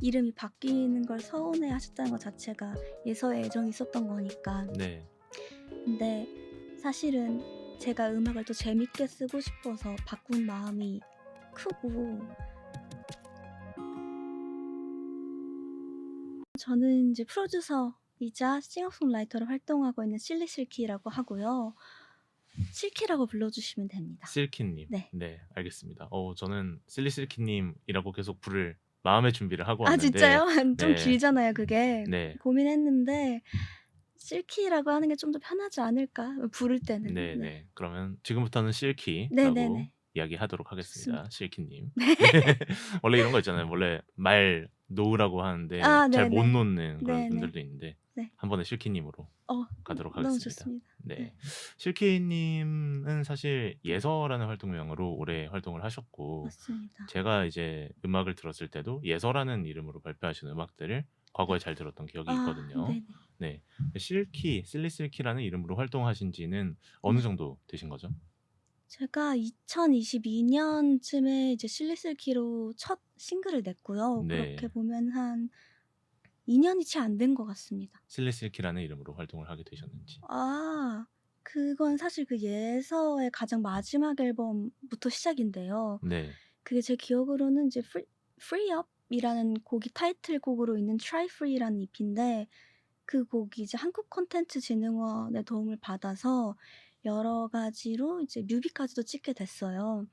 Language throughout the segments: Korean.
이름이 바뀌는 걸 서운해 하셨다는 것 자체가 예서에 애정이 있었던 거니까. 네. 근데 사실은 제가 음악을 또 재밌게 쓰고 싶어서 바꾼 마음이 크고 저는 이제 프로듀서이자 싱어송라이터로 활동하고 있는 실리실키라고 하고요. 실키라고 불러주시면 됩니다. 실키님. 네. 네, 알겠습니다. 저는 실리실키님이라고 계속 부를 마음의 준비를 하고 아 왔는데, 진짜요? 좀 네, 길잖아요 그게. 네, 고민했는데 실키라고 하는 게 좀 더 편하지 않을까? 부를 때는. 네, 네. 네. 그러면 지금부터는 실키라고 네네네. 이야기하도록 하겠습니다. 좋습니다. 실키님. 원래 이런 거 있잖아요. 원래 말 놓으라고 하는데 아 잘 못 네네. 놓는 그런 네네. 분들도 있는데 네. 한 번에 실키님으로 가도록 너무 하겠습니다. 좋습니다. 네. 네. 실키님은 사실 예서라는 활동명으로 오래 활동을 하셨고, 맞습니다. 제가 이제 음악을 들었을 때도 예서라는 이름으로 발표하신 음악들을 과거에 네. 잘 들었던 기억이 아 있거든요. 네네. 네. 실리실키라는 이름으로 활동하신 지는 어느 네. 정도 되신 거죠? 제가 2022년쯤에 이제 실리슬키로 첫 싱글을 냈고요. 그렇게 네. 보면 한 2 년이 채 안 된 것 같습니다. 실리실키라는 이름으로 활동을 하게 되셨는지. 아 그건 사실 그 예서의 가장 마지막 앨범부터 시작인데요. 네. 그게 제 기억으로는 이제 Free Up 이라는 곡이 타이틀곡으로 있는 Try Free라는 EP인데 그 곡이 이제 한국 콘텐츠 진흥원의 도움을 받아서 여러 가지로 이제 뮤비까지도 찍게 됐어요.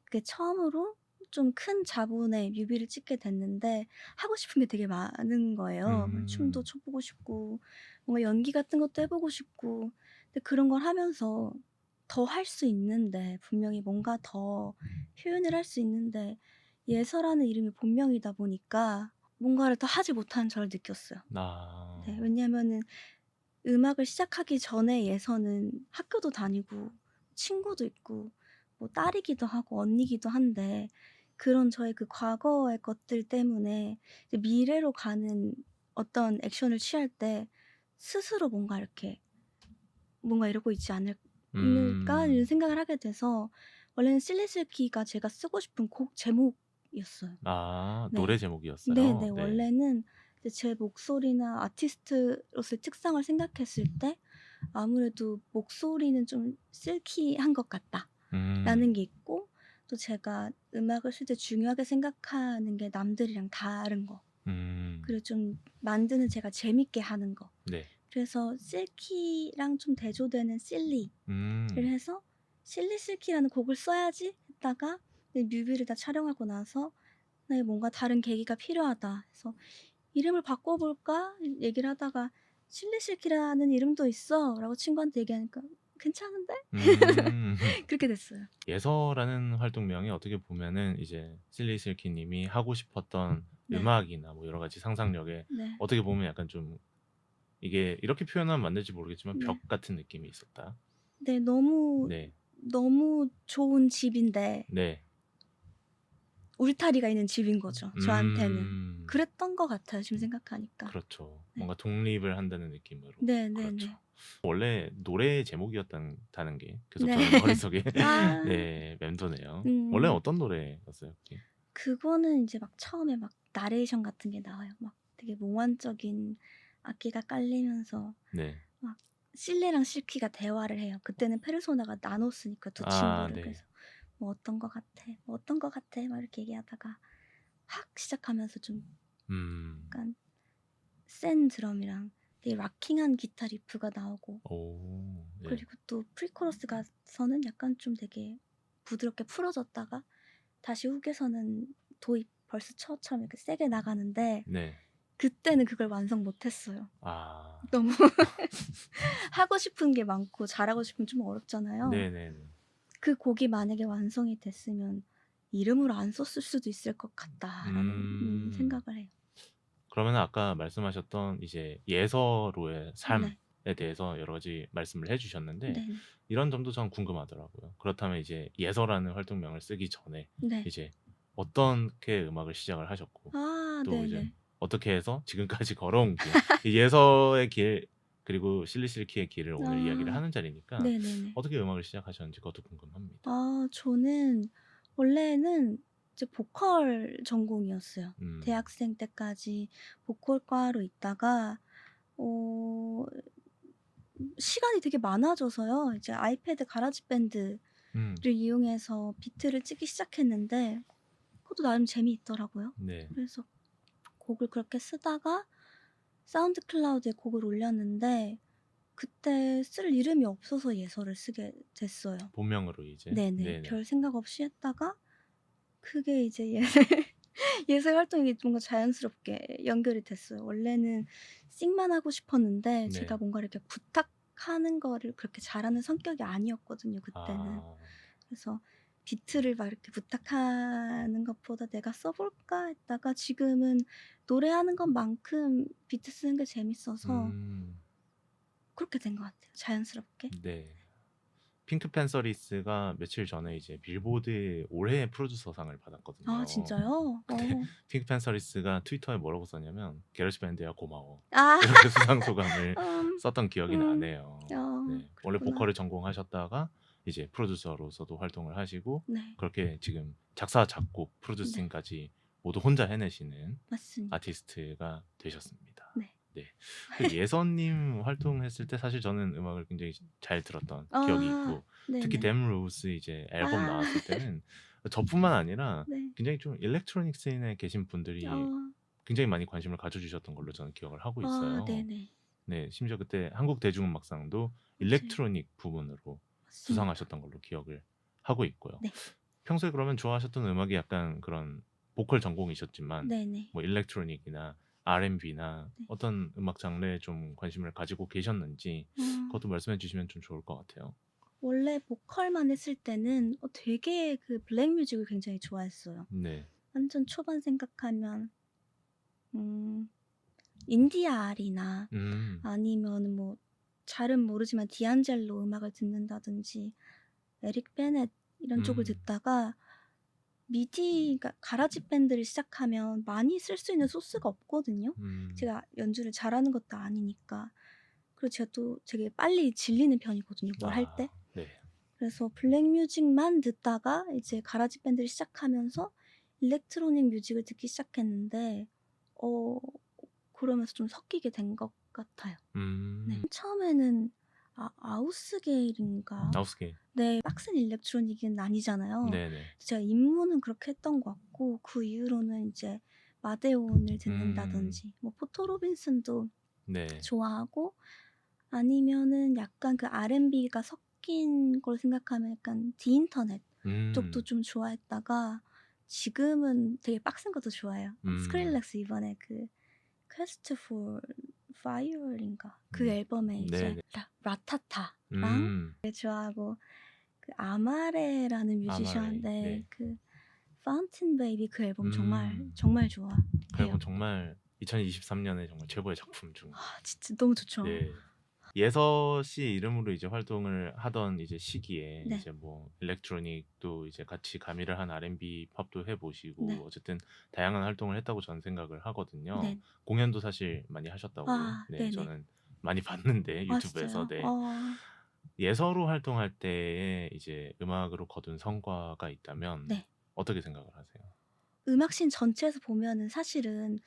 그게 처음으로 좀 큰 자본의 뮤비를 찍게 됐는데 하고 싶은 게 되게 많은 거예요. 뭐 춤도 음. 춰 보고 싶고 뭔가 연기 같은 것도 해 보고 싶고 근데 그런 걸 하면서 더 할 수 있는데 분명히 뭔가 더 표현을 할 수 있는데 예서라는 이름이 본명이다 보니까 뭔가를 더 하지 못한 저를 느꼈어요. 네. 아. 왜냐하면은 음악을 시작하기 전에 예서는 학교도 다니고 친구도 있고 뭐 딸이기도 하고 언니기도 한데 그런 저의 그 과거의 것들 때문에 이제 미래로 가는 어떤 액션을 취할 때 스스로 뭔가 이렇게 '뭔가 이러고 있지 않을까?' 이런 음. 생각을 하게 돼서 원래는 실리슬키가 제가 쓰고 싶은 곡 제목이었어요. 아, 노래 네. 네네. 제목이었어요? 네. 원래는 이제 제 목소리나 아티스트로서의 특성을 생각했을 때 아무래도 '목소리는 좀 실키한 것 음. 같다.'라는 게 있고 또 제가 음악을 쓸 때 중요하게 생각하는 게 남들이랑 다른 거 음. 그리고 좀 만드는 제가 재밌게 하는 거. 네. 그래서 실키랑 좀 대조되는 실리를 음. 해서 '실리실키라는 곡을 써야지.' 했다가 이 뮤비를 다 촬영하고 나서 '네 뭔가 다른 계기가 필요하다.' 해서 '이름을 바꿔 볼까?' 얘기를 하다가 "실리실키라는 이름도 있어."라고 친구한테 얘기하니까 "괜찮은데?" 음. 그렇게 됐어요. 예서라는 활동명이 어떻게 보면은 이제 실리실키 님이 하고 싶었던 네. 음악이나 뭐 여러 가지 상상력에 네. 어떻게 보면 약간 좀, 이게 이렇게 표현하면 맞는지 모르겠지만 네. 벽 같은 느낌이 있었다. 네. 너무, 네. 너무 좋은 집인데 네. 울타리가 있는 집인 거죠 저한테는. 음. 그랬던 것 같아요 지금 생각하니까. 그렇죠. 네. 뭔가 독립을 한다는 느낌으로. 그렇죠. 네네네. 원래 노래 제목이었다는 다는 게 계속 네. 저는 머릿속에 아. 네, 맴도네요. 원래 음. 어떤 노래였어요 그게? 그거는 인제 막 처음에 막 나레이션 같은 게 나와요. 막 되게 몽환적인 악기가 깔리면서 네. 막 실리랑 실키가 대화를 해요. 그때는 페르소나가 나눴으니까 두 아, 친구를. 네. 그래서 "뭐 어떤 거 같아? 뭐 어떤 거 같아?" 막 이렇게 얘기하다가 확 시작하면서 좀 음. 약간 센 드럼이랑 되게 락킹한 기타 리프가 나오고 오. 네. 그리고 또 프리코러스 가서는 약간 좀 되게 부드럽게 풀어졌다가 다시 훅에서는 도입 벌스 처처럼 이렇게 세게 나가는데 네. 그때는 그걸 완성 못 했어요. 아. 너무 하고 싶은 게 많고 잘하고 싶으면 좀 어렵잖아요. 네네네. 그 곡이 만약에 완성이 됐으면 '이름을 안 썼을 수도 있을 것 같다.'라는 음. 생각을 해요. 그러면은 아까 말씀하셨던 이제 예서로의 네. 삶에 대해서 여러 가지 말씀을 해 주셨는데, 네네. 이런 점도 전 궁금하더라고요. 그렇다면 이제 예서라는 활동명을 쓰기 전에 네. 이제 어떻게 음악을 시작을 하셨고, 아 또 이제 네네. 어떻게 해서 지금까지 걸어온 길, 이 예서의 길 그리고 실리실키의 길을 오늘 이야기를 아 하는 자리니까 네네네. 어떻게 음악을 시작하셨는지 그것도 궁금합니다. 저는 원래는 이제 보컬 전공이었어요. 음. 대학생 때까지 보컬과로 있다가 어 시간이 되게 많아져서요. 이제 아이패드 가라지밴드를 음. 이용해서 비트를 찍기 시작했는데 그것도 나름 재미있더라고요. 네. 그래서 곡을 그렇게 쓰다가 사운드 클라우드에 곡을 올렸는데 그때 쓸 이름이 없어서 예서를 쓰게 됐어요. 본명으로 이제. 네네. 네네. 별 생각 없이 했다가 그게 이제 예술 활동이 뭔가 자연스럽게 연결이 됐어요. 원래는 싱만 하고 싶었는데 제가 네. 뭔가 이렇게 부탁하는 거를 그렇게 잘하는 성격이 아니었거든요 그때는. 아. 그래서 비트를 막 이렇게 부탁하는 것보다 '내가 써 볼까?' 했다가 지금은 노래하는 것만큼 비트 쓰는 게 재밌어서 음. 그렇게 된 것 같아요 자연스럽게. 네. 핑크 팬서리스가 며칠 전에 이제 빌보드 올해의 프로듀서상을 아 받았거든요. 진짜요? 근데 핑크 팬서리스가 트위터에 뭐라고 썼냐면 "게러지 밴드야 고마워." 아. 이렇게 수상 소감을 음. 썼던 기억이 음. 나네요. 네. 원래 그렇구나. 보컬을 전공하셨다가 이제 프로듀서로서도 활동을 하시고 네. 그렇게 지금 작사, 작곡, 네. 프로듀싱까지 모두 혼자 해내시는 맞습니다. 아티스트가 되셨습니다. 네. 네. 그 예선님 활동했을 때 사실 저는 음악을 굉장히 잘 들었던 기억이 아. 있고 특히 네네. 댐 로즈 이제 앨범 아. 나왔을 때는 저뿐만 아니라 네. 굉장히 좀 일렉트로닉 씬에 계신 분들이 어. 굉장히 많이 관심을 가져주셨던 걸로 저는 기억을 하고 아 있어요. 네네. 네. 심지어 그때 한국 대중음악상도 맞아요. 일렉트로닉 부분으로 맞습니다. 수상하셨던 걸로 기억을 하고 있고요. 네. 평소에 그러면 좋아하셨던 음악이 약간 그런 보컬 전공이셨지만 네네. 뭐 일렉트로닉이나 R&B나 네. 어떤 음악 장르에 좀 관심을 가지고 계셨는지 어 그것도 말씀해 주시면 좀 좋을 것 같아요. 원래 보컬만 했을 때는 되게 그 블랙 뮤직을 굉장히 좋아했어요. 네. 완전 초반 생각하면 음 인디아 알이나 음. 아니면은 뭐 잘은 모르지만 디안젤로 음악을 듣는다든지 에릭 베넷 이런 쪽을 음. 듣다가 미디 그러니까 가라지 밴드를 시작하면 많이 쓸 수 있는 소스가 없거든요. 음. 제가 연주를 잘하는 것도 아니니까. 그리고 제가 또 되게 빨리 질리는 편이거든요, 뭘 할 때. 아. 네. 그래서 블랙 뮤직만 듣다가 이제 가라지 밴드를 시작하면서 일렉트로닉 뮤직을 듣기 시작했는데 어 그러면서 좀 섞이게 된 것 같아요. 네. 음. 처음에는 아우스게일인가? 아웃스케이. 네. 빡센 일렉트로닉은 아니잖아요. 네네. 제가 입문은 그렇게 했던 것 같고 그 이후로는 이제 마데온을 음. 듣는다든지 뭐 포터 로빈슨도 네. 좋아하고 아니면은 약간 그 R&B가 섞인 걸 생각하면 약간 디 인터넷 쪽도 음. 좀 좋아했다가 지금은 되게 빡센 것도 좋아해요. 음. 스크릴렉스 이번에 그 퀘스트 포 파이어인가 그 음. 앨범에 이제 네네. 라타타랑 음. 좋아하고 그 아마레라는 뮤지션 아마레이. 네 네. 그 파운틴 베이비 그 앨범 정말 음. 정말 그 좋아해요. 앨범 정말 2023년에 정말 최고의 작품 중 진짜 너무 좋죠. 네. 예서 씨 이름으로 이제 활동을 하던 이제 시기에 네. 이제 뭐 일렉트로닉도 이제 같이 가미를 한 R&B 팝도 해 보시고 네. 어쨌든 다양한 활동을 했다고 저는 생각을 하거든요. 네. 공연도 사실 많이 하셨다고 네 네네. 저는 많이 봤는데 유튜브에서 진짜요? 네. 예서로 활동할 때에 이제 음악으로 거둔 성과가 있다면 네. 어떻게 생각을 하세요? 음악씬 전체에서 보면은 사실은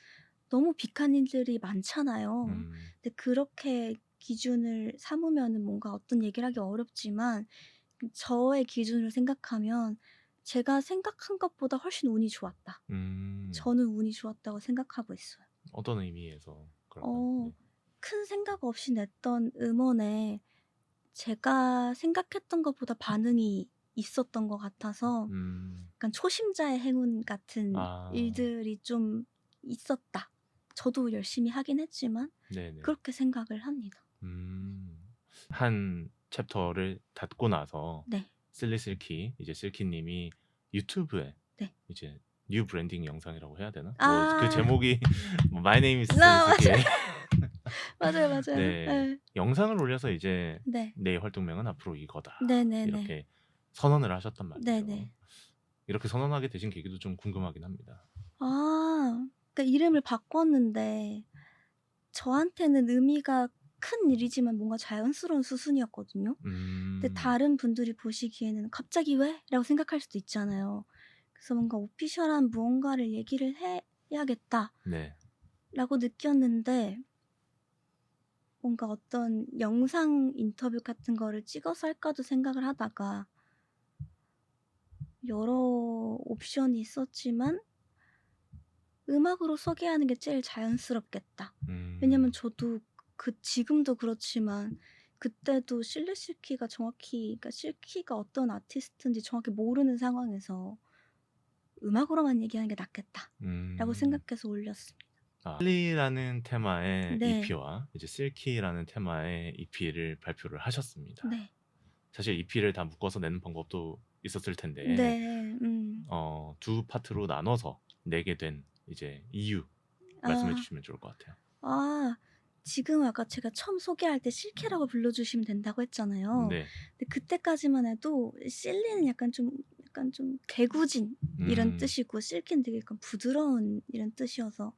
너무 빅한 일들이 많잖아요. 음. 근데 그렇게 기준을 삼으면은 뭔가 어떤 얘기를 하기 어렵지만 저의 기준으로 생각하면 제가 생각한 것보다 훨씬 운이 좋았다. 음. 저는 운이 좋았다고 생각하고 있어요. 어떤 의미에서 그러면 어 네. 큰 생각 없이 냈던 음원에 제가 생각했던 것보다 반응이 있었던 것 같아서 음. 약간 초심자의 행운 같은 아. 일들이 좀 있었다. 저도 열심히 하긴 했지만 네네. 그렇게 생각을 합니다. 음. 한 챕터를 닫고 나서 네. 실리실키 이제 실키 님이 유튜브에 네. 이제 뉴 브랜딩 영상이라고 해야 되나? 뭐 그 아. 제목이 뭐 My name is 실리실키예요. 맞아요. 맞아요, 맞아요. 네. 예. 영상을 올려서 이제 네. "내 활동명은 앞으로 이거다." 네네네. 이렇게 선언을 하셨단 말이죠. 네네. 이렇게 선언하게 되신 계기도 좀 궁금하긴 합니다. 그러니까 이름을 바꿨는데 저한테는 의미가 큰 일이지만 뭔가 자연스러운 수순이었거든요. 근데 음. 다른 분들이 보시기에는 '갑자기 왜?' 라고 생각할 수도 있잖아요. 그래서 뭔가 '오피셜한 무언가를 얘기를 해야겠다.'라고 네. 느꼈는데 뭔가 어떤 영상 인터뷰 같은 거를 찍어서 할까도 생각을 하다가 여러 옵션이 있었지만 '음악으로 소개하는 게 제일 자연스럽겠다.' 왜냐면 음. 저도 지금도 그렇지만 그때도 실리실키가 정확히 그러니까 실키가 어떤 아티스트인지 정확히 모르는 상황에서 '음악으로만 얘기하는 게 낫겠다.'라고 음. 생각해서 올렸습니다. 실리라는 테마의 네. EP와 이제 실키라는 테마의 EP를 발표를 하셨습니다. 네. 사실 EP를 다 묶어서 내는 방법도 있었을 텐데 네. 두 파트로 나눠서 내게 된 이제 이유 말씀해 아. 주시면 좋을 것 같아요. 아. 지금 아까 제가 처음 소개할 때 실키라고 불러주시면 된다고 했잖아요. 네. 근데 그때까지만 해도 실리는 약간 좀 개구진 이런 음. 뜻이고 실키는 되게 약간 부드러운 이런 뜻이어서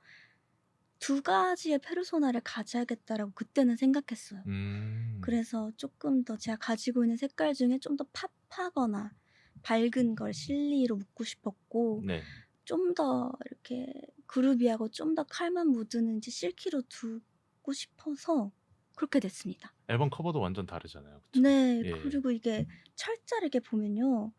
'두 가지의 페르소나를 가져야겠다.'라고 그때는 생각했어요. 음. 그래서 쪼끔 더 제가 가지고 있는 색깔 중에 좀 더 팝하거나 밝은 걸 실리로 묻고 싶었고 네. 좀 더 이렇게 그루비하고 좀 더 칼만 묻은 이제 실키로 두고 싶어서 그렇게 됐습니다. 앨범 커버도 완전 다르잖아요. 그쵸? 네. 예. 그리고 이게 철자를 이렇게 보면요.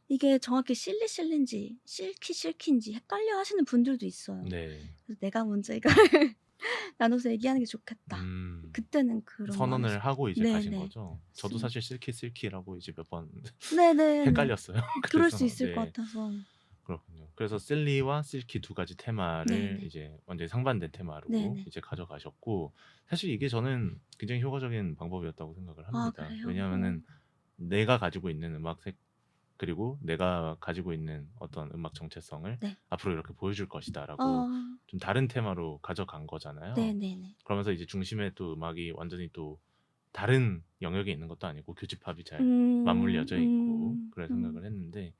이게 정확히 실리인지 실키인지 헷갈려 하시는 분들도 있어요. 네. 그래서 '내가 먼저 이걸 나눠서 얘기하는 게 좋겠다.' 음. 그때는 그런 마음이 선언을 있었죠. 하고 이제 가신 네네. 거죠? 저도 맞습니다. 사실 실키라고 이제 몇 번 네네네. 헷갈렸어요. 그럴 수 그래서 있을 것 네. 같아서. 그렇군요. 그래서 실리와 실키 두 가지 테마를 네네. 이제 완전히 상반된 테마로 네네. 이제 가져가셨고 사실 이게 저는 굉장히 효과적인 방법이었다고 생각을 아 합니다. 그래요? 왜냐하면은 내가 가지고 있는 음악색 그리고 내가 가지고 있는 어떤 음악 정체성을 네. '앞으로 이렇게 보여줄 것이다.'라고 아. 좀 다른 테마로 가져간 거잖아요. 네네네. 그러면서 이제 중심에 또 음악이 완전히 또 다른 영역에 있는 것도 아니고 교집합이 잘 음. 맞물려져 있고 그럴 음. 생각을 했는데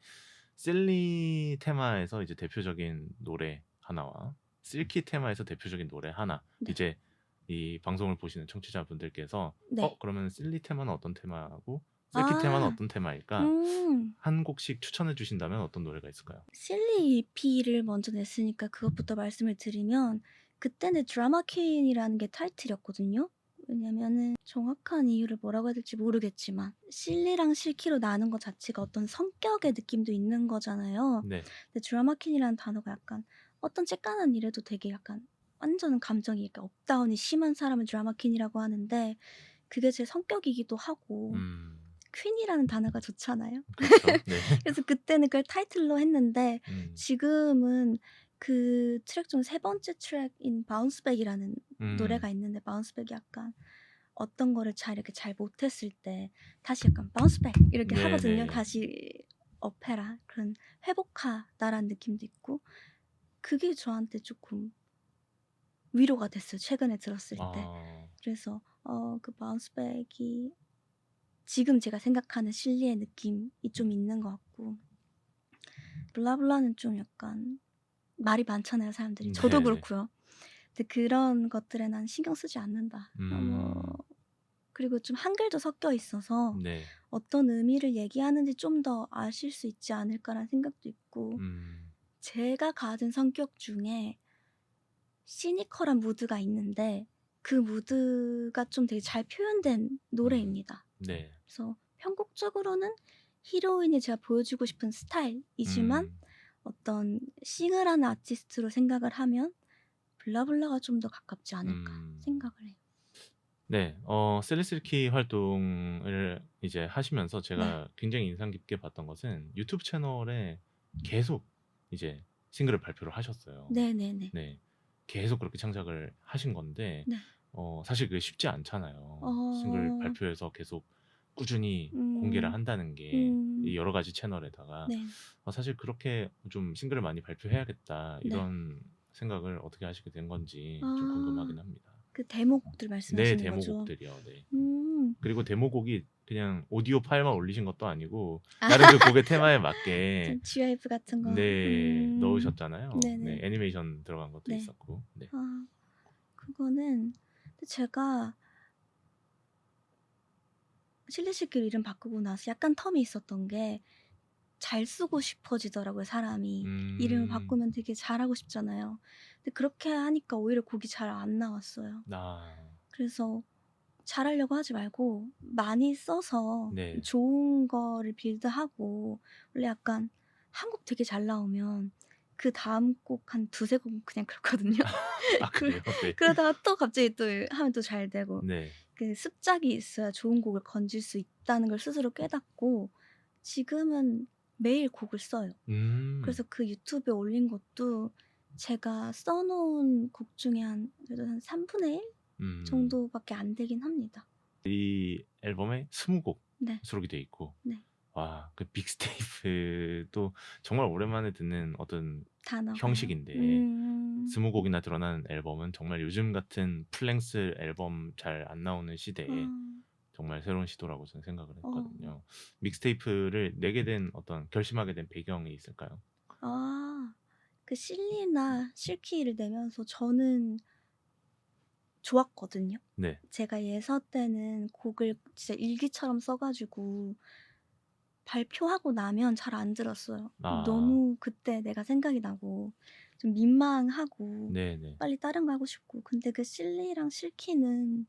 실리 테마에서 이제 대표적인 노래 하나와 실키 테마에서 대표적인 노래 하나 네. 이제 이 방송을 보시는 청취자분들께서 네. 그러면 실리 테마는 어떤 테마고 실키 테마는 아. 어떤 테마일까? 음. 한 곡씩 추천해 주신다면 어떤 노래가 있을까요? 실리 EP를 먼저 냈으니까 그것부터 말씀을 드리면 그때는 드라마 퀸이라는 게 타이틀이었거든요. 왜냐면은 정확한 이유를 뭐라고 해야 될지 모르겠지만 실리랑 실키로 나눈 것 자체가 어떤 성격의 느낌도 있는 거잖아요. 네. 근데 드라마 퀸이라는 단어가 약간 어떤 쬐깐한 일에도 되게 약간 완전 감정이 이렇게 업다운이 심한 사람을 드라마 퀸이라고 하는데 그게 제 성격이기도 하고 음. 퀸이라는 단어가 좋잖아요. 그렇죠. 네. 그래서 그때는 그걸 타이틀로 했는데 음. 지금은 그 트랙 중 세 번째 트랙인 바운스 백이라는 음. 노래가 있는데 바운스 백이 약간 어떤 거를 이렇게 잘 못했을 때 다시 약간 바운스 백 이렇게 하거든요. 네네. 다시 업해라. 그런 회복하다라는 느낌도 있고 그게 저한테 쪼끔 위로가 됐어요, 최근에 들었을 때. 아. 그래서 그 바운스 백이 지금 제가 생각하는 실리의 느낌이 좀 있는 것 같고 블라블라는 좀 약간 말이 많잖아요, 사람들이. 저도 네네. 그렇고요. 근데 그런 것들에 난 신경 쓰지 않는다. 음. 그리고 좀 한글도 섞여 있어서 네. 어떤 의미를 얘기하는지 좀 더 아실 수 있지 않을까라는 생각도 있고 음. 제가 가진 성격 중에 시니컬한 무드가 있는데 그 무드가 좀 되게 잘 표현된 음. 노래입니다. 네. 그래서 편곡적으로는 히로인이 제가 보여주고 싶은 스타일이지만 음. 어떤 싱을하는 아티스트로 생각을 하면 블라블라가 좀 더 가깝지 않을까 음. 생각을 해요. 네. 쓸리실키 활동을 이제 하시면서 네. 제가 굉장히 인상 깊게 봤던 것은 유튜브 채널에 계속 이제 싱글을 발표를 하셨어요. 네네네. 네. 계속 그렇게 창작을 하신 건데 네. 사실 그게 쉽지 않잖아요. 싱글 어. 발표해서 계속 꾸준히 공개를 음. 한다는 게 이 음. 여러 가지 채널에다가 네. 사실 그렇게 좀 '싱글을 많이 발표해야겠다.' 네. 이런 생각을 어떻게 하시게 된 건지 좀 궁금하긴 아. 합니다. 그 데모곡들 네. 말씀하시는 거죠? 데모곡들이요. 네. 음. 그리고 데모곡이 그냥 오디오 파일만 올리신 것도 아니고 나름 그 곡의 테마에 맞게 좀 GIF 같은 거. 네 넣으셨잖아요. 네. 네네. 애니메이션 들어간 것도 네. 있었고. 네. 아 그거는 근데 제가 실리시길 이름 바꾸고 나서 약간 텀이 있었던 게 잘 쓰고 싶어지더라고요, 사람이. 이름을 음. 바꾸면 되게 잘하고 싶잖아요. 근데 그렇게 하니까 오히려 곡이 잘 안 나왔어요. 아. 그래서 잘하려고 하지 말고 많이 써서 네. 좋은 거를 빌드하고, 원래 약간 한 곡 되게 잘 나오면 그다음 곡 한 두세 곡은 그냥 그렇거든요. 아 그 그래요? 네. 그러다가 또 갑자기 또 하면 또 잘 되고, 네. 그 습작이 있어야 좋은 곡을 건질 수 있다는 걸 스스로 깨닫고 지금은 매일 곡을 써요. 음. 그래서 그 유튜브에 올린 것도 제가 써 놓은 곡 중에 그래도 한 3분의 1 음. 정도밖에 안 되긴 합니다. 이 앨범에 20곡 네. 수록이 돼 있고 네. 와 그 믹스테이프도 정말 오랜만에 듣는 어떤 단어가요? 형식인데 20 음. 곡이나 드러나는 앨범은 정말 요즘 같은 풀랭스 앨범 잘 안 나오는 아. 시대에 정말 새로운 시도라고 저는 생각을 어. 했거든요. 믹스테이프를 내게 된 어떤 결심하게 된 배경이 있을까요? 아. 그 실리나 실키를 내면서 저는 좋았거든요. 네. 제가 예서 때는 곡을 진짜 일기처럼 써 가지고 발표하고 나면 잘 안 들었어요. 아. 너무 그때 내가 생각이 나고 좀 민망하고 네네. 빨리 다른 거 하고 싶고. 근데 그 실리랑 실키는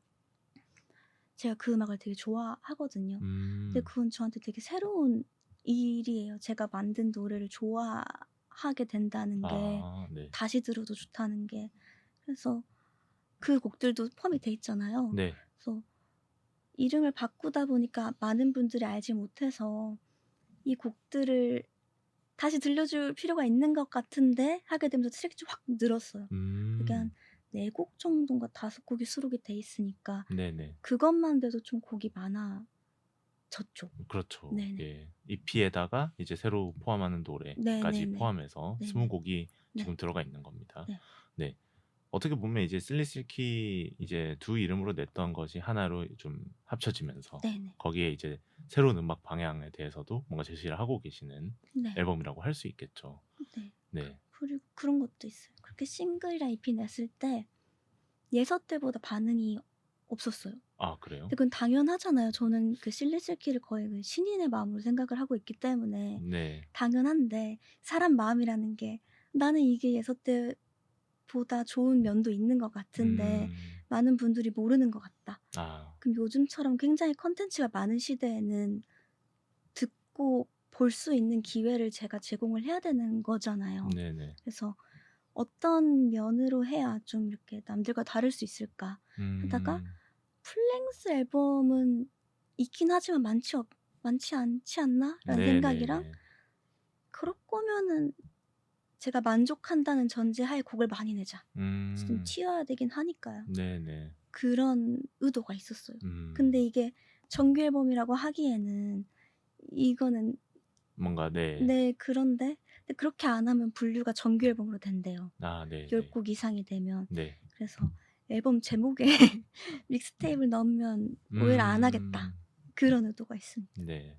제가 그 음악을 되게 좋아하거든요. 근데 음. 그건 저한테 되게 새로운 일이에요. 제가 만든 노래를 좋아하게 된다는 게, 아 네. 다시 들어도 좋다는 게. 그래서 그 곡들도 포함이 돼 있잖아요. 네. 그래서 이름을 바꾸다 보니까 많은 분들이 알지 못해서 이 곡들을 다시 들려줄 필요가 있는 것 같은데 하게 되면서 트랙이 좀 확 늘었어요. 그게 한 음. 4곡 정도인가 5 곡이 수록이 돼 있으니까 네네. 그것만 돼도 좀 곡이 많아졌죠. 그렇죠. 네네. 예. EP에다가 이제 새로 포함하는 노래까지 네네네. 포함해서 20 네네. 곡이 지금 네. 들어가 있는 겁니다. 네. 네. 어떻게 보면 이제 실리실키 이제 두 이름으로 냈던 것이 하나로 좀 합쳐지면서 네네. 거기에 이제 새로운 음악 방향에 대해서도 뭔가 제시를 하고 계시는 네. 앨범이라고 할 수 있겠죠. 네. 네. 그리고 그런 것도 있어요. 그렇게 싱글이랑 EP 냈을 때 예서 때보다 반응이 없었어요. 아 근데 그래요? 그건 당연하잖아요. 저는 그 실리실키를 거의 그 신인의 마음으로 생각을 하고 있기 때문에 네. 당연한데, 사람 마음이라는 게 나는 이게 예서 때보다 좋은 면도 있는 것 같은데 음. 많은 분들이 모르는 것 같다. 아. 그럼 요즘처럼 굉장히 콘텐츠가 많은 시대에는 듣고 볼 수 있는 기회를 제가 제공을 해야 되는 거잖아요. 네네. 그래서 '어떤 면으로 해야 좀 이렇게 남들과 다를 수 있을까?' 하다가 음. '풀랭스 앨범은 있긴 하지만 많지 않지 않나?'라는 생각이랑, 네네네. 그럴 거면은 제가 만족한다는 전제하에 곡을 많이 내자. 좀 음. 튀어야 되긴 하니까요. 네네. 그런 의도가 있었어요. 근데 음. 이게 정규 앨범이라고 하기에는 이거는, 뭔가 네. 네, 그런데 근데 그렇게 안 하면 분류가 정규 앨범으로 된대요, 아 10 네네. 곡 이상이 되면. 네. 그래서 앨범 제목에 믹스테이프를 넣으면 오해를 안 하겠다. 음. 그런 의도가 있습니다. 네.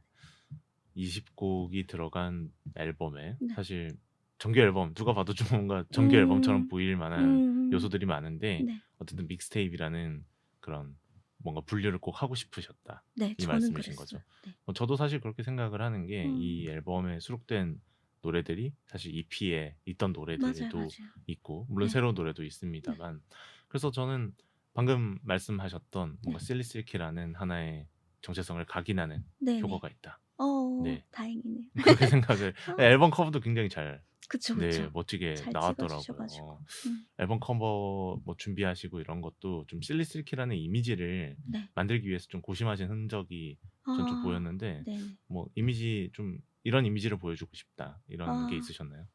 20 곡이 들어간 앨범에 네. 사실 정규 앨범 누가 봐도 좀 뭔가 정규 앨범처럼 음. 보일 만한 음음. 요소들이 많은데 네. 어쨌든 믹스테이프라는 그런 뭔가 분류를 꼭 하고 싶으셨다. 네. 이 저는 말씀이신 그랬어요. 거죠. 네. 저도 사실 그렇게 생각을 하는 게 음. 이 앨범에 수록된 노래들이 사실 EP에 있던 맞아요, 노래들도 맞아요. 있고 물론 네. 새로운 노래도 네. 있습니다만 그래서 저는 방금 말씀하셨던 뭔가 네. 실리실키라는 하나의 정체성을 각인하는 네네. 효과가 있다. 어어, 네. 다행이네요. 그렇게 생각을 어. 앨범 커버도 굉장히 잘 그쵸, 네 그쵸. 멋지게 잘 찍어 주셔 가지고. 나왔더라고요. 음. 앨범 커버 뭐 준비하시고 이런 것도 좀 실리실키라는 이미지를 네. 만들기 위해서 좀 고심하신 흔적이 전 좀 아. 보였는데 네네. 뭐 이미지 좀 '이런 이미지를 보여주고 싶다.' 이런 게 아. 있으셨나요?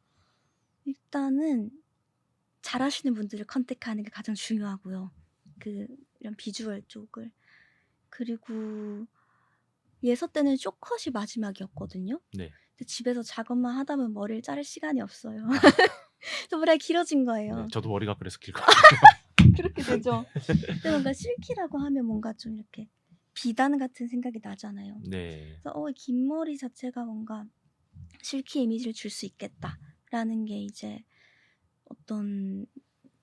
일단은 잘하시는 분들을 컨택하는 게 가장 중요하고요. 그 이런 비주얼 쪽을. 그리고 예서 때는 쇼컷이 마지막이었거든요. 네. 근데 집에서 작업만 하다 보면 머리를 자를 시간이 없어요. 아 그래서 머리가 길어진 네. 거예요. 저도 머리가 그래서 길거든요. 그렇게 되죠. 근데 뭔가 실키라고 하면 뭔가 좀 이렇게 비단 같은 생각이 나잖아요. 네. 그래서 긴 머리 자체가 뭔가 '실키 이미지를 줄 수 있겠다.'라는 게 이제 어떤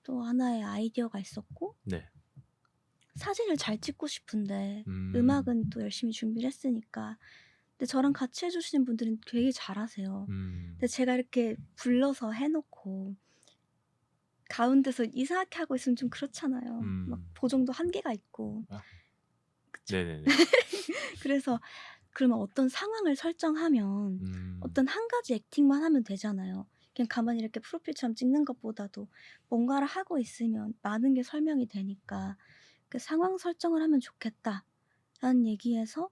또 하나의 아이디어가 있었고, 네. 사진을 잘 찍고 싶은데 음. 음악은 또 열심히 준비를 했으니까 근데 저랑 같이 해 주시는 분들은 되게 잘하세요. 근데 제가 이렇게 불러서 해 놓고 가운데서 이상하게 하고 있으면 좀 그렇잖아요. 막 음. 보정도 한계가 있고. 아 그쵸. 네네네. 그래서 그러면 어떤 상황을 설정하면 음. 어떤 한 가지 액팅만 하면 되잖아요. 그냥 가만히 이렇게 프로필처럼 찍는 것보다도 뭔가를 하고 있으면 많은 게 설명이 되니까 그 "상황 설정을 하면 좋겠다."라는 얘기에서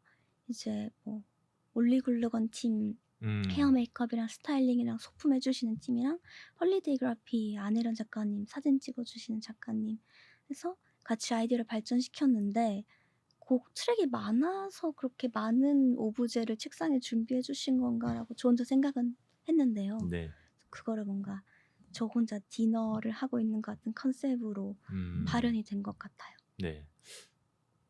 이제 뭐 올리글루건 팀 헤어 음. 메이크업이랑 스타일링이랑 소품 해 주시는 팀이랑 헐리데이그라피 안혜련 작가님, 사진 찍어 주시는 작가님 해서 같이 아이디어를 발전시켰는데 곡 트랙이 많아서 그렇게 많은 오브제를 책상에 준비해 주신 건가라고 저 혼자 생각은 했는데요. 네. 그거를 뭔가 저 혼자 디너를 하고 있는 것 같은 컨셉으로 음. 발현이 된 것 같아요. 네.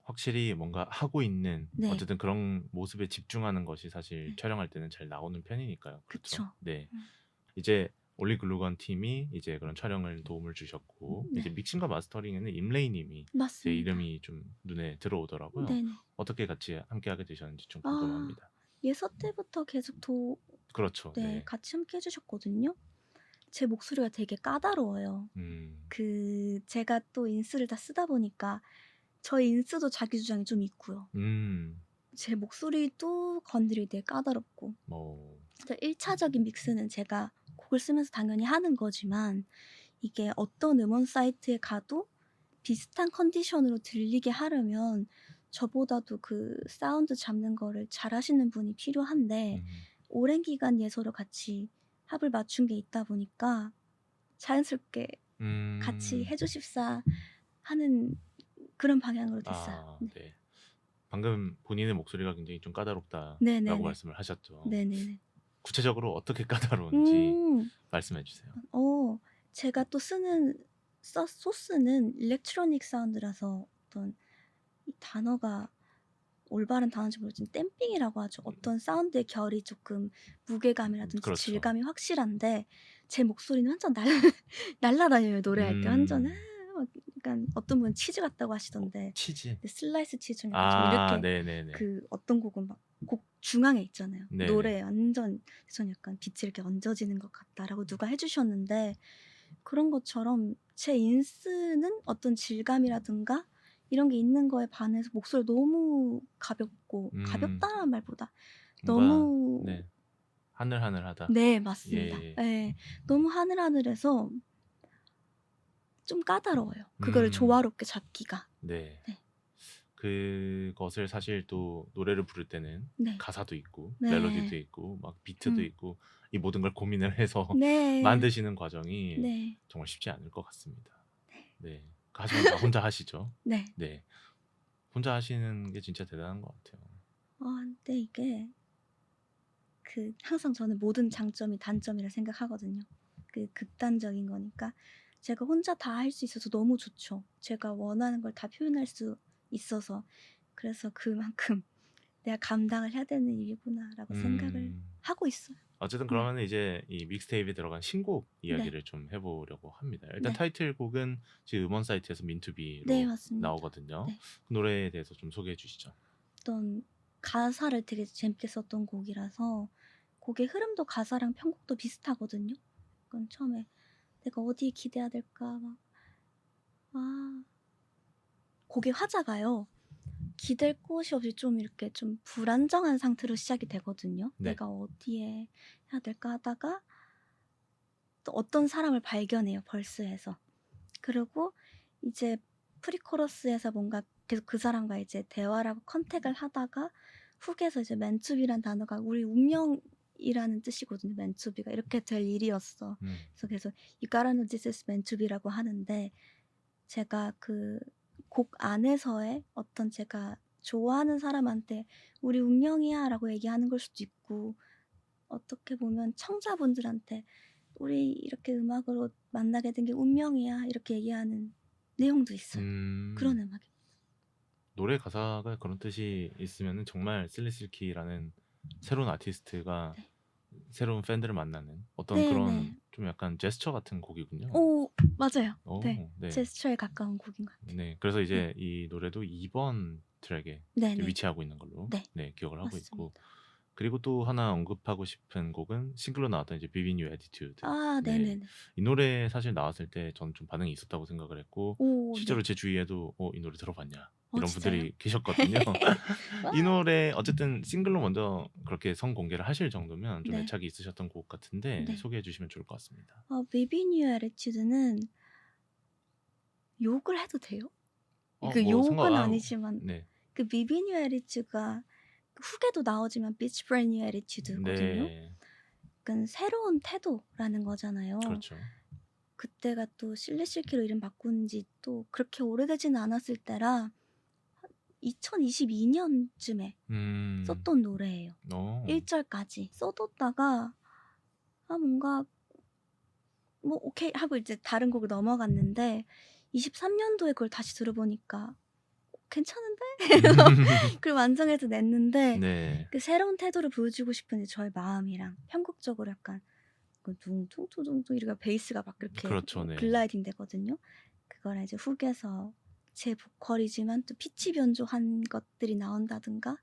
확실히 뭔가 하고 있는 네. 어쨌든 그런 모습에 집중하는 것이 사실 촬영할 때는 잘 나오는 편이니까요. 그렇죠. 그쵸. 네. 음. 이제 올리 글루건 팀이 이제 그런 촬영을 도움을 주셨고 이제 네. 믹싱과 마스터링에는 임레이 님이 제 맞습니다. 이름이 좀 눈에 들어오더라고요. 네네. 어떻게 같이 함께하게 되셨는지 좀 아 궁금합니다. 예서 때부터 계속 그렇죠. 네 네. 같이 함께 해 주셨거든요. 제 목소리가 되게 까다로워요. 음. 제가 또 인스를 다 쓰다 보니까 저의 인스도 자기 주장이 좀 있고요. 음. 제 목소리도 건드리기 되게 까다롭고 뭐 진짜 1 차적인 믹스는 제가 곡을 쓰면서 당연히 하는 거지만 이게 어떤 음원 사이트에 가도 비슷한 컨디션으로 들리게 하려면 저보다도 그 사운드 잡는 거를 잘하시는 분이 필요한데 음. 오랜 기간 예서로 같이 합을 맞춘 게 있다 보니까 자연스럽게 같이 음. 해 주십사 하는 그런 방향으로 됐어요. 아 네. 네. 방금 본인의 목소리가 굉장히 좀 까다롭다라고 네네네. 말씀을 하셨죠. 네네네. 구체적으로 어떻게 까다로운지 음. 말씀해 주세요. 어 제가 또 쓰는 소스는 일렉트로닉 사운드라서 어떤 이 단어가 올바른 단어인지 모르지만 댐핑이라고 하죠. 어떤 사운드의 결이 쪼끔 무게감이라든지 그렇죠. 질감이 확실한데 제 목소리는 완전 날라다녀요 노래할 때. 완전 음. 막 약간 어떤 분은 치즈 같다고 어 하시던데 치즈. 네 슬라이스 치즈는 약간 좀 아 이렇게 네네네. 어떤 곡은 막 곡 중앙에 있잖아요. 네네. 노래에 완전 저는 약간 '빛이 이렇게 얹어지는 것 같다.'라고 누가 해 주셨는데 그런 것처럼 제 인스는 어떤 질감이라든가 이런 게 있는 거에 반해서 목소리가 너무 가볍고 음. 가볍다라는 말보다 뭔가 너무 네. 하늘하늘하다. 네 맞습니다. 예예. 예. 너무 하늘하늘해서 좀 까다로워요. 그거를 음. 조화롭게 잡기가. 네. 네. 그것을 사실 또 노래를 부를 때는 네. 가사도 있고 멜로디도 네. 있고 막 비트도 음. 있고 이 모든 걸 고민을 해서 네. 만드시는 과정이 네. 정말 쉽지 않을 것 같습니다. 네. 하지만 다 혼자 하시죠. 네. 네. 혼자 하시는 게 진짜 대단한 것 같아요. 근데 이게 항상 저는 모든 장점이 단점이라 생각하거든요. 극단적인 거니까. 제가 혼자 다 할 수 있어서 너무 좋죠. 제가 원하는 걸 다 표현할 수 있어서. 그래서 그만큼 '내가 감당을 해야 되는 일이구나.'라고 생각을 음. 하고 있어요. 어쨌든 네. 그러면은 이제 이 믹스테이프에 들어간 신곡 네. 이야기를 좀 해 보려고 합니다. 일단 네. 타이틀곡은 지금 음원 사이트에서 네 민투비로 맞습니다. 나오거든요. 네. 그 노래에 대해서 좀 소개해 주시죠. 어떤 가사를 되게 재밌게 썼던 곡이라서 곡의 흐름도 가사랑 편곡도 비슷하거든요. 그건 처음에 '내가 어디에 기대야 될까?' 막 아 곡의 화자가요. 기댈 곳이 없이 좀 이렇게 좀 불안정한 상태로 시작이 되거든요. 네. '내가 어디에 해야 될까?' 하다가 또 어떤 사람을 발견해요 벌스에서. 그리고 이제 프리코러스에서 뭔가 계속 그 사람과 이제 대화를 하고 컨택을 하다가 훅에서 이제 맨투비란 단어가 우리 운명이라는 뜻이거든요 맨투비가. '이렇게 될 일이었어.' 음. 그래서 "You gotta know this is meant to be라고 하는데 제가 곡 안에서의 어떤 제가 좋아하는 사람한테 "우리 운명이야."라고 얘기하는 걸 수도 있고 어떻게 보면 청자분들한테 "우리 이렇게 음악으로 만나게 된 게 운명이야." 이렇게 얘기하는 내용도 있어요. 그런 음. 음악입니다. 노래 가사가 그런 뜻이 있으면은 정말 실리실키라는 새로운 아티스트가 네. 새로운 팬들을 만나는 어떤 그런 네네. 좀 약간 제스처 같은 곡이군요. 오 맞아요. 네. 네. 제스처에 가까운 곡인 것 같아요. 네. 그래서 네. 이제 이 노래도 2번 트랙에 이제 네네. 위치하고 있는 걸로 네. 네 기억을 하고 있고 맞습니다. 그리고 또 하나 언급하고 싶은 곡은 싱글로 나왔던 이제 Vivid New Attitude. 아 네. 네네네. 이 노래 사실 나왔을 때 저는 좀 반응이 있었다고 생각을 했고 오 실제로 네. 제 주위에도 "이 노래 들어봤냐?" 이런 진짜요? 분들이 계셨거든요. 와. 이 노래 어쨌든 싱글로 먼저 그렇게 선공개를 하실 정도면 좀 네. 애착이 있으셨던 곡 같은데 네. 소개해 주시면 좋을 것 같습니다. Vivid New Attitude는 욕을 해도 돼요? 그 뭐 상관 욕은 아니지만 네. 그 Vivid New Attitude가 그 후계도 나오지만 Beach Brand New Attitude거든요. 네. 약간 새로운 태도라는 거잖아요. 그렇죠. 그때가 또 실리 실키로 이름 바꾼 지 또 그렇게 오래되지는 않았을 때라 2022 년쯤에 음. 썼던 노래예요. 어. 1 절까지 써뒀다가 뭔가 뭐 '오케이.' 하고 이제 다른 곡으로 넘어갔는데 23 년도에 그걸 다시 들어보니까 '괜찮은데?' 그걸 완성해서 냈는데 네. 그 새로운 태도를 보여주고 싶은 이제 저의 마음이랑 편곡적으로 약간 그 둥둥투둥둥 이렇게 베이스가 막 이렇게 그렇죠. 네. 글라이딩 되거든요. 그걸 이제 훅에서 제 보컬이지만 또 피치 변조한 것들이 나온다든가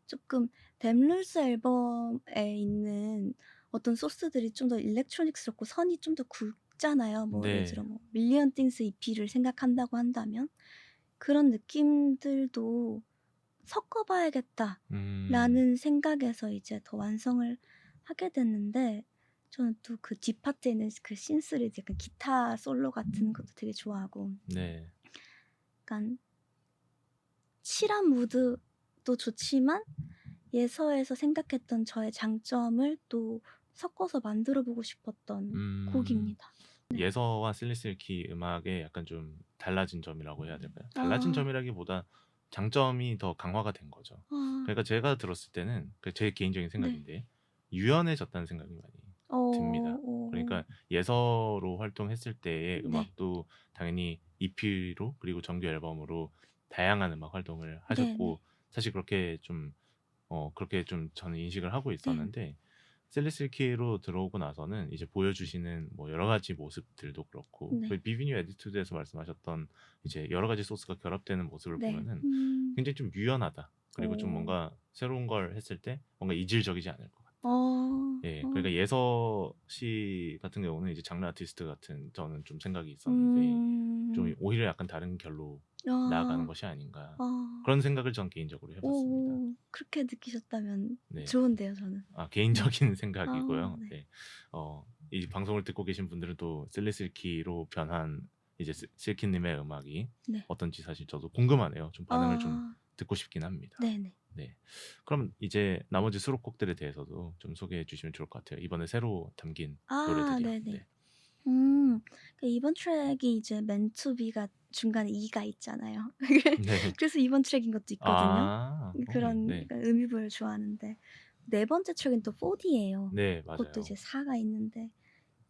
쪼끔 댐룰스 앨범에 있는 어떤 소스들이 좀 더 일렉트로닉스럽고 선이 좀 더 굵잖아요. 뭐 예를 네. 들어 뭐 밀리언 띵스 EP를 생각한다고 한다면 그런 느낌들도 '섞어 음. 봐야겠다.'라는 생각에서 이제 더 완성을 하게 됐는데 저는 또 그 뒷파트에 있는 그 신스를 약간 기타 솔로 같은 것도 되게 좋아하고 네. 약간 칠한 무드도 좋지만 예서에서 생각했던 저의 장점을 또 섞어서 만들어 보고 싶었던 음. 곡입니다. 네. 예서와 실리실키 음악의 약간 좀 달라진 점이라고 해야 될까요? 달라진 아. 점이라기보다 장점이 더 강화가 된 거죠. 아. 그러니까 제가 들었을 때는 제 개인적인 네. 생각인데 유연해졌다는 생각이 많이 듭니다. 그러니까 예서로 활동했을 때의 네. 음악도 당연히 EP로 그리고 정규 앨범으로 다양한 음악 활동을 네네. 하셨고 사실 그렇게 좀 저는 인식을 하고 네. 있었는데 셀리실키로 들어오고 나서는 이제 보여주시는 뭐 여러 가지 모습들도 그렇고 네. 비비뉴 에디투드에서 말씀하셨던 이제 여러 가지 소스가 결합되는 모습을 네. 보면은 굉장히 좀 유연하다. 그리고 좀 어. 뭔가 새로운 걸 했을 때 뭔가 이질적이지 않을 것 같다. 어. 예. 어. 그러니까 예서 씨 같은 경우는 이제 장르 아티스트 같은 저는 좀 생각이 있었는데 좀 음. 오히려 약간 다른 결로 나아가는 아. 것이 아닌가. 아. 그런 생각을 전 개인적으로 해 봤습니다. 그렇게 느끼셨다면 네. 좋은데요 저는. 네. 개인적인 아 생각이고요. 네. 네. 이 방송을 듣고 계신 분들은 또 실리실키로 변한 이제 실키님의 음악이 네. 어떤지 사실 저도 궁금하네요. 좀 반응을 좀 아 듣고 싶긴 합니다. 네네. 네. 그럼 이제 나머지 수록곡들에 대해서도 좀 소개해 주시면 좋을 것 같아요. 이번에 새로 담긴 노래들이요. 네네. 네. 이번 트랙이 이제 meant to be가 중간에 이가 있잖아요. 네. 그래서 이번 트랙인 것도 있거든요. 아. 그런 네. 약간 의미부여를 좋아하는데 네 번째 트랙은 또 4D예요. 네. 그것도 이제 맞아요. 4가 있는데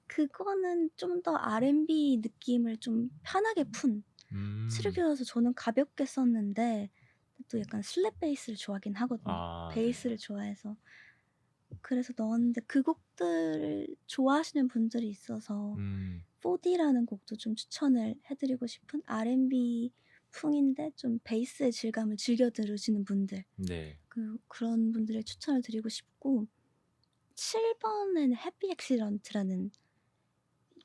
그거는 좀 더 R&B 느낌을 좀 편하게 푼 음. 트랙이어서 저는 가볍게 썼는데 또 약간 슬랩 베이스를 좋아하긴 하거든요. 아 네. 베이스를 좋아해서 그래서 넣었는데 그 곡들을 좋아하시는 분들이 있어서 음. 4D라는 곡도 좀 추천을 해 드리고 싶은 R&B 풍인데 좀 베이스의 질감을 즐겨 들으시는 분들 네. 그런 분들에 추천을 드리고 싶고 7 번에는 해피 액시던트라는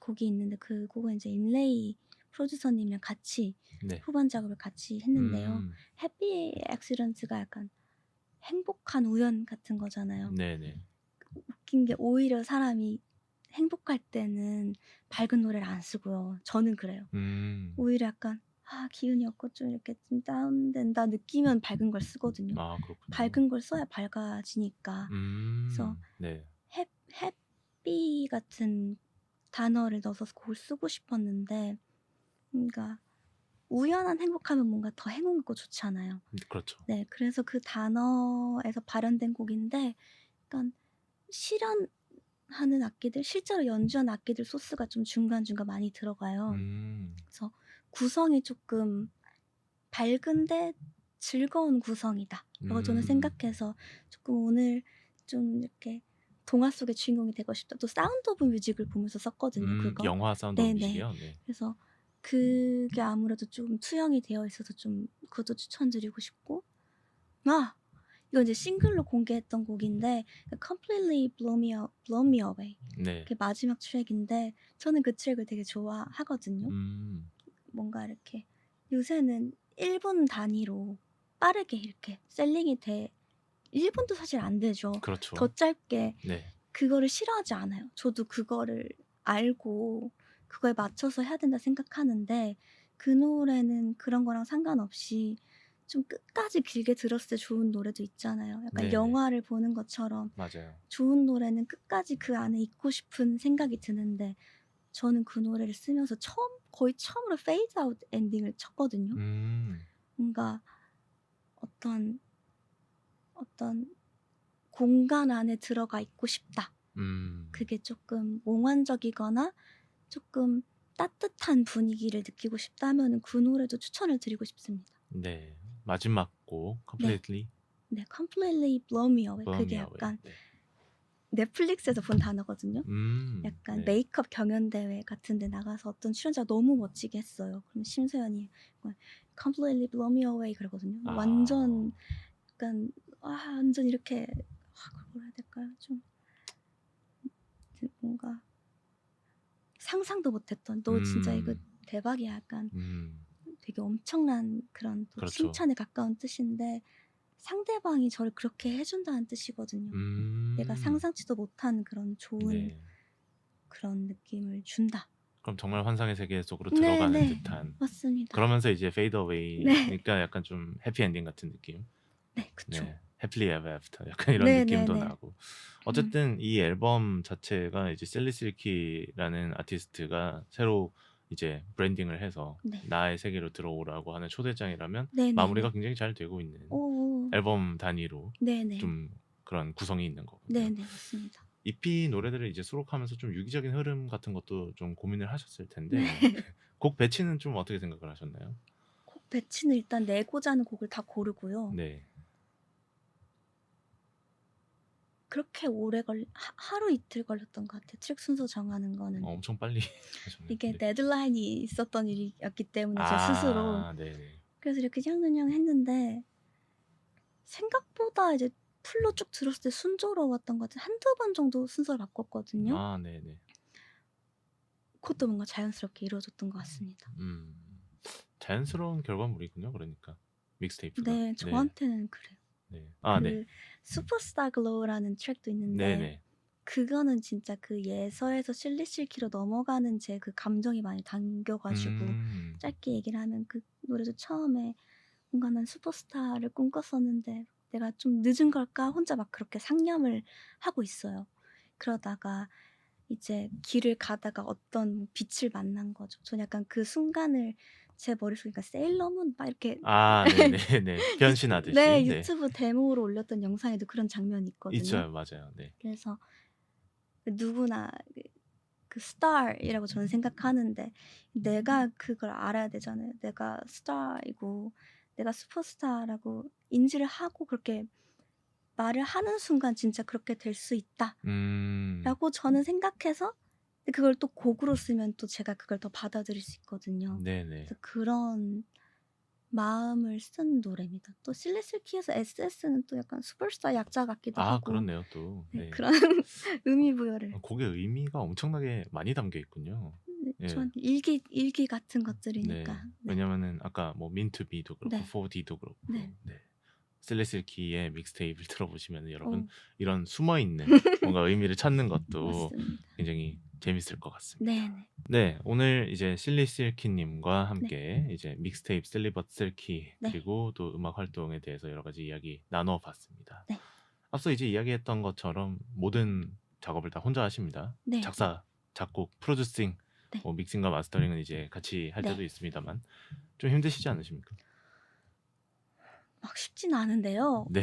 곡이 있는데 그 곡은 이제 임레이 프로듀서님이랑 같이 네. 후반 작업을 같이 했는데요. 음. 해피 액시던트가 약간 행복한 우연 같은 거잖아요. 네네. 웃긴 게 오히려 사람이 행복할 때는 밝은 노래를 안 쓰고요. 저는 그래요. 음. 오히려 약간 기운이 없고 좀 이렇게 좀 다운된다 느끼면 밝은 걸 쓰거든요. 아 그렇군요. 밝은 걸 써야 밝아지니까. 그래서 네. 해 해피 같은 단어를 넣어서 곡을 쓰고 싶었는데 그러니까 우연한 행복하면 뭔가 더 행운있고 좋잖아요. 그렇죠. 네. 그래서 그 단어에서 발현된 곡인데 약간 실현하는 악기들 실제로 연주한 악기들 소스가 좀 중간중간 많이 들어가요. 음. 그래서 구성이 쪼끔 '밝은데 즐거운 구성이다.'라고 저는 음. 생각해서 쪼끔 오늘 좀 이렇게 '동화 속의 주인공이 되고 싶다.' 또 사운드 오브 뮤직을 보면서 썼거든요 그거. 영화 사운드 오브 네네. 뮤직이요? 네. 그래서 그게 아무래도 좀 투영이 되어 있어서 좀 그것도 추천드리고 싶고 아! 이건 이제 싱글로 공개했던 곡인데 Completely Blow Me Away 네. 그게 마지막 트랙인데 저는 그 트랙을 되게 좋아하거든요. 음. 뭔가 이렇게 요새는 1분 단위로 빠르게 이렇게 셀링이 돼 1분도 사실 안 되죠. 더 그렇죠. 짧게 네. 그거를 싫어하지 않아요. 저도 그거를 알고 그거에 맞춰서 해야 된다 생각하는데 그 노래는 그런 거랑 상관없이 좀 끝까지 길게 들었을 때 좋은 노래도 있잖아요. 약간 네네. 영화를 보는 것처럼 맞아요. 좋은 노래는 끝까지 그 안에 있고 싶은 생각이 드는데 저는 그 노래를 쓰면서 거의 처음으로 페이드 아웃 엔딩을 쳤거든요. 뭔가 어떤 공간 안에 들어가 있고 싶다. 음. 그게 쪼끔 몽환적이거나 쪼끔 따뜻한 분위기를 느끼고 싶다 하면은 그 노래도 추천을 드리고 싶습니다. 네. 마지막 곡 네. Completely 네. Completely Blow Me Away Blow 그게 Me Away. 약간 네. 넷플릭스에서 본 단어거든요. 약간 네. 메이크업 경연대회 같은 데 나가서 어떤 출연자가 너무 멋지게 했어요. 그럼 심사위원이 "Completely blow me away." 그러거든요. 아. 완전 약간 완전 이렇게 그걸 뭐라 해야 될까요? 좀 뭔가 상상도 못했던 "너 진짜 이거 음. 대박이야." 약간 음. 되게 엄청난 그런 또 그렇죠. 칭찬에 가까운 뜻인데 상대방이 저를 그렇게 해 준다는 뜻이거든요. 내가 음. 상상치도 못한 그런 좋은 네. 그런 느낌을 준다. 그럼 정말 환상의 세계 속으로 들어가는 네네. 듯한. 맞습니다. 그러면서 이제 Fade 네. Away니까 약간 좀 해피 엔딩 같은 느낌. 네. 그쵸. 네. Happily Ever After 약간 이런 느낌도 네네네. 나고. 어쨌든 이 앨범 자체가 이제 셀리 실키라는 아티스트가 새로 이제 브랜딩을 해서 네. 나의 세계로 들어오라고 하는 초대장이라면 마무리가 네네네. 굉장히 잘 되고 있는 어어. 앨범 단위로 네네. 좀 그런 구성이 있는 거군요. 네네. 맞습니다. EP 노래들을 이제 수록하면서 좀 유기적인 흐름 같은 것도 좀 고민을 하셨을 텐데 네. 곡 배치는 좀 어떻게 생각을 하셨나요? 곡 배치는 일단 내고자 하는 곡을 다 고르고요. 네. 그렇게 오래 하루 이틀 걸렸던 것 같아요. 트랙 순서 정하는 거는. 엄청 빨리 하셨네요. 이게 네. 데드라인이 있었던 일이었기 때문에 제 스스로. 아 네네. 그래서 이렇게 냥냥냥 했는데 생각보다 이제 풀로 쭉 들었을 때 순조로웠던 것 같아요. 1-2번 정도 순서를 바꿨거든요. 아 네네. 그것도 뭔가 자연스럽게 이루어졌던 것 같습니다. 음. 자연스러운 결과물이군요 그러니까. 믹스테이프가. 네. 네. 저한테는 그래요. 네. 아 네. 그 슈퍼스타 글로우라는 트랙도 있는데 네네. 그거는 진짜 그 예서에서 실리실키로 넘어가는 제 그 감정이 많이 담겨 가지고 음. 짧게 얘기를 하면 그 노래도 처음에 뭔가 '난 슈퍼스타를 꿈꿨었는데 내가 좀 늦은 걸까?' 혼자 막 그렇게 상념을 하고 있어요. 그러다가 이제 길을 가다가 어떤 빛을 만난 거죠. 저는 약간 그 순간을 제 머릿속에 그러니까 세일러문 막 이렇게 아 네네네. 유 변신하듯이. 네. 네. 유튜브 데모로 올렸던 영상에도 그런 장면이 있거든요. 있어요. 맞아요. 네. 그래서 누구나 그 스타이라고 저는 생각하는데 내가 그걸 알아야 되잖아요. 내가 스타이고 내가 슈퍼스타라고 인지를 하고 그렇게 말을 하는 순간 '진짜 그렇게 될 수 음. 있다.'라고 저는 생각해서 근데 그걸 또 곡으로 쓰면 또 제가 그걸 더 받아들일 수 있거든요. 네네. 그래서 그런 마음을 쓴 노래입니다. 또 실리실키에서 SS는 또 약간 슈퍼스타 약자 같기도 아 하고 그렇네요 또. 네 네. 그런 의미 부여를 곡에 의미가 엄청나게 많이 담겨 있군요. 네 예. 저한테 일기 같은 네. 것들이니까. 네. 왜냐면은 아까 뭐 Meant to Be도 그렇고 네. 4D도 네. 그렇고 네. 슬래실키의 믹스테이프를 들어보시면은 여러분 어 이런 숨어 있는 뭔가 의미를 찾는 것도 맞습니다. 굉장히 재밌을 것 같습니다. 네네. 네. 오늘 이제 실리실키 님과 네. 함께 이제 믹스테이프 셀리버트 실키 네. 그리고 또 음악 활동에 대해서 여러 가지 이야기 나눠 봤습니다. 네. 앞서 이제 이야기했던 것처럼 모든 작업을 다 혼자 하십니다. 네. 네. 작사, 작곡, 프로듀싱, 네. 뭐 믹싱과 마스터링은 이제 같이 할 때도 네. 있습니다만 좀 힘드시지 않으십니까? 막 쉽진 않은데요. 네.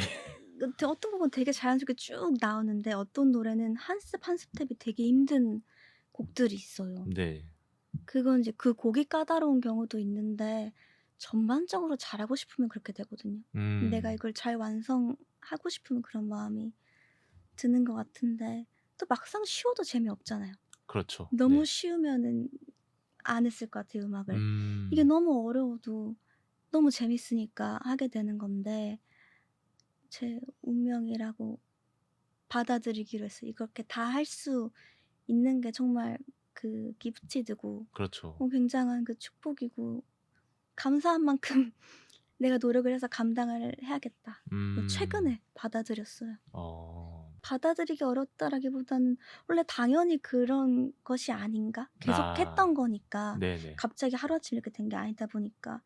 어떤 부분 되게 자연스럽게 쭉 나오는데 어떤 노래는 한 스텝 한 스텝이 되게 힘든 곡들이 있어요. 네. 그건 이제 그 곡이 까다로운 경우도 있는데 전반적으로 잘하고 싶으면 그렇게 되거든요. 내가 음. 이걸 잘 완성하고 싶으면 그런 마음이 드는 것 같은데 또 막상 쉬워도 재미없잖아요. 그렇죠. 너무 네. 쉬우면은 안 했을 것 같아요, 음악을. 이게 음. 너무 어려워도 너무 재밌으니까 하게 되는 건데 제 운명이라고 받아들이기로 했어요. 이렇게 다 할 수 있는 게 정말 그 기프티드고 그렇죠. 굉장한 그 축복이고 감사한 만큼 '내가 노력을 해서 감당을 해야겠다.' 음. 최근에 받아들였어요. 어. 받아들이기 어렵다라기보다는 원래 당연히 그런 것이 아닌가? 계속 아. 했던 거니까 네네. 갑자기 하루아침에 이렇게 된 게 아니다 보니까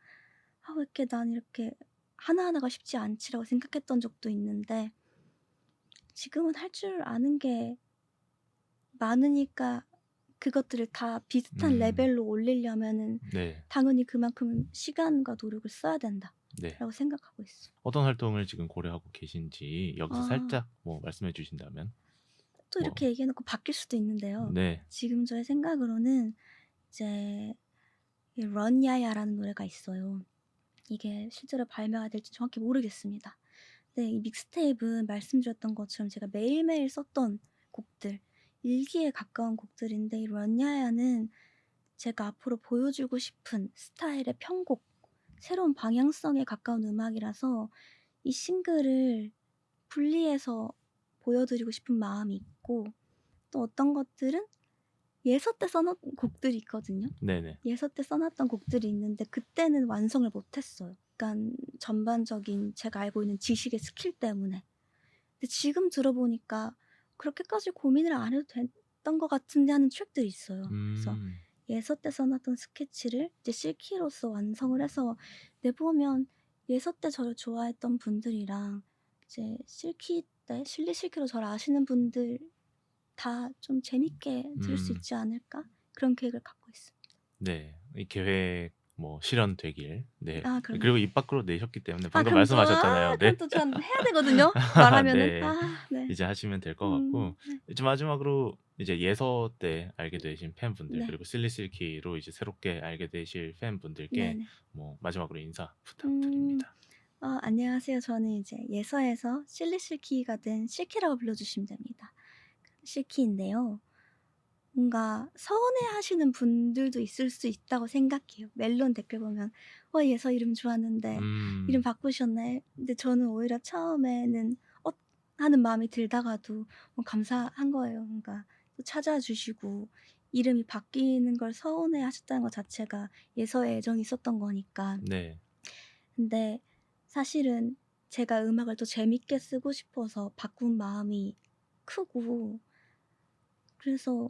'아 왜 이렇게 난 이렇게 하나하나가 쉽지 않지.'라고 생각했던 적도 있는데 지금은 할 줄 아는 게 많으니까 그것들을 다 비슷한 음. 레벨로 올리려면은 네. 당연히 그만큼 '시간과 노력을 써야 네. 된다.'라고 생각하고 있어요. 어떤 활동을 지금 고려하고 계신지 여기서 아. 살짝 뭐 말씀해 주신다면? 또 뭐 이렇게 얘기해 놓고 바뀔 수도 있는데요. 네. 지금 저의 생각으로는 이제 이 런 야야라는 노래가 있어요. 이게 실제로 발매가 될지 정확히 모르겠습니다. 근데 이 믹스테이프는 말씀드렸던 것처럼 제가 매일매일 썼던 곡들, 일기에 가까운 곡들인데 이 런 야야는 제가 앞으로 보여주고 싶은 스타일의 편곡, 새로운 방향성에 가까운 음악이라서 이 싱글을 분리해서 보여드리고 싶은 마음이 있고 또 어떤 것들은 예서 때 써 놓은 곡들이 있거든요. 네네. 예서 때 써 놨던 곡들이 있는데 그때는 완성을 못 했어요. 그러니깐 전반적인 제가 알고 있는 지식의 스킬 때문에. 근데 지금 들어보니까 '그렇게까지 고민을 안 해도 됐던 것 같은데.' 하는 트랙들이 있어요. 그래서 음. 예서 때 써 놨던 스케치를 이제 실키로서 완성을 해서 내보면 예서 때 저를 좋아했던 분들이랑 이제 실키 때 실리 실키로 저를 아시는 분들 다 좀 재밌게 들을 수 음. 있지 않을까? 그런 계획을 갖고 있습니다. 네. 이 계획 뭐 실현되길. 네. 아 그럼요. 그리고 입 밖으로 내셨기 때문에 아 방금 그럼 또 말씀하셨잖아요. 그럼 네. 또 전 해야 되거든요, 말하면은. 네. 아 네. 이제 하시면 될 것 같고 네. 이제 마지막으로 이제 예서 때 알게 되신 팬분들 네. 그리고 실리실키로 이제 새롭게 알게 되실 팬분들께 네네. 뭐 마지막으로 인사 음. 부탁드립니다. 안녕하세요. 저는 이제 예서에서 실리 실키가 된 실키라고 불러주시면 됩니다. 실키인데요. 뭔가 서운해하시는 분들도 있을 수 있다고 생각해요. 멜론 댓글 보면 예서 이름 좋았는데 이름 음. 바꾸셨네." 근데 저는 오히려 처음에는 하는 마음이 들다가도 감사한 거예요. 뭔가 또 찾아주시고 이름이 바뀌는 걸 서운해하셨다는 것 자체가 예서에 애정이 있었던 거니까. 네. 근데 사실은 제가 음악을 더 재밌게 쓰고 싶어서 바꾼 마음이 크고 그래서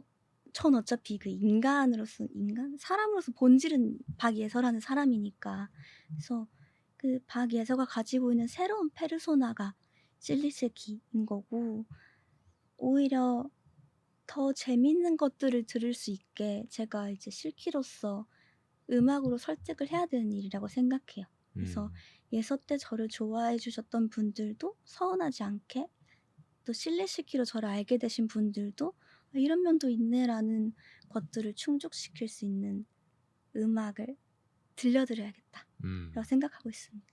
전 어차피 그 인간으로서 사람으로서 본질은 박예서라는 사람이니까. 그래서 그 박예서가 가지고 있는 새로운 페르소나가 실리실키인 거고 오히려 더 재밌는 것들을 들을 수 있게 제가 이제 실키로서 음악으로 설득을 해야 되는 일이라고 생각해요. 그래서 음. 예서 때 저를 좋아해 주셨던 분들도 서운하지 않게 또 실내시키로 저를 알게 되신 분들도 '아 이런 면도 있네.'라는 것들을 충족시킬 수 있는 음악을 들려 드려야겠다라고 음. 생각하고 있습니다.